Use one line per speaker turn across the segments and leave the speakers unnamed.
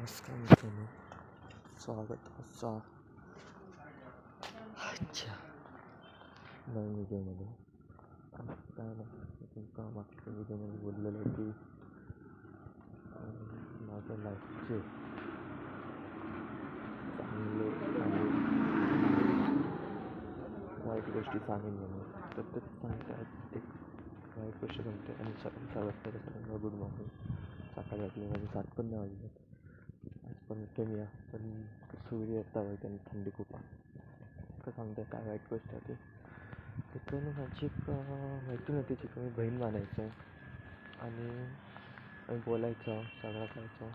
नमस्कार मित्रांनो, स्वागत असा आजच्या नवीन व्हिडिओमध्ये. काय नाही, तुमका मागच्या व्हिडिओमध्ये बोललेलं की माझ्या लाईफचे चांगले आणि वाईट गोष्टी सांगेन म्हणून. तर ते सांगतात एक वाईट गोष्ट सांगते आणि सगळ्यात सगळ्यांना गुड मॉर्निंग. सकाळी वाटली माझी 7 पण नाही वाजले. आज पण कमी आहे, पण सूर्य येता होते आणि थंडी खूप आहे. तर सांगते काय वाईट गोष्ट आहे ती. तिथून माझी एक मैत्रीण होती, तिची मी बहीण मानायचो आणि आम्ही बोलायचो, सगळं करायचो.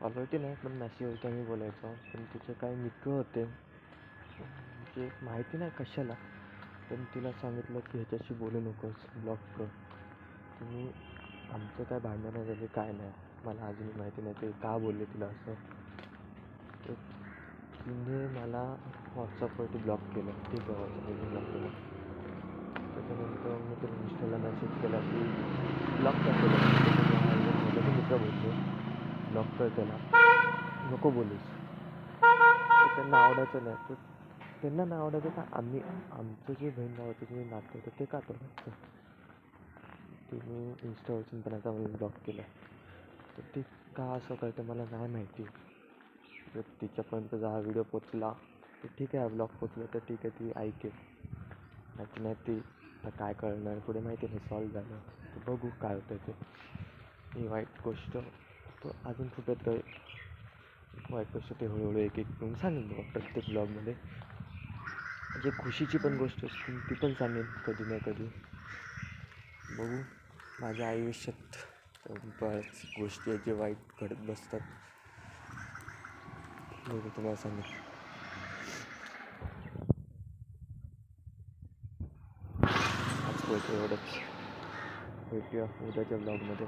कॉलवरती नाही पण मेसेजवरती आम्ही बोलायचो. पण तिचे काही मित्र होते, म्हणजे माहिती नाही कशाला, पण तिला सांगितलं की ह्याच्याशी बोलू नकोस, ब्लॉक कर. तुम्ही आमचं काय भांडण नाही झाले, काय नाही. मला अजूनही माहिती नाही ते का बोलले तिला असं. तर तिने मला व्हॉट्सअपवरती ब्लॉक केलं. ठीक आहे, व्हॉट्सअपवरती ब्लॉक केलं. त्याच्यानंतर मी त्याला इंस्टाला मेसेज केला की ब्लॉक का केलं. माझे मित्र बोलले ब्लॉक कर त्याला, नको बोलूस. तर त्यांना आवडायचं नाही. तर त्यांना नाही आवडायचं तर आमचं जे बहीण भावाचं जे नातं होतं ते का तोडायचं. तिने इंस्टावरती पण आता मला ब्लॉक केलं. तर ते का असं करतं मला नाही माहिती. तर तिच्यापर्यंत जर हा व्हिडिओ पोचला तर ठीक आहे, ब्लॉग पोचला तर ठीक आहे, ती ऐकेल. नाही ती आता काय कळणार पुढे माहिती नाही. सॉल्व झालं तर बघू काय होतं ते. ही वाईट गोष्ट तो अजून खूप येतं. वाईट गोष्ट ते हळूहळू एक एक करून सांगेन बघा प्रत्येक ब्लॉगमध्ये. जे खुशीची पण गोष्ट असते ती पण सांगेन कधी ना कधी. बघू, माझ्या आयुष्यात बऱ्याच गोष्टी आहेत जे वाईट घडत बसतात. बघू तुम्हाला सांगेन. आज एवढंच. भेटूया उद्याच्या ब्लॉगमध्ये.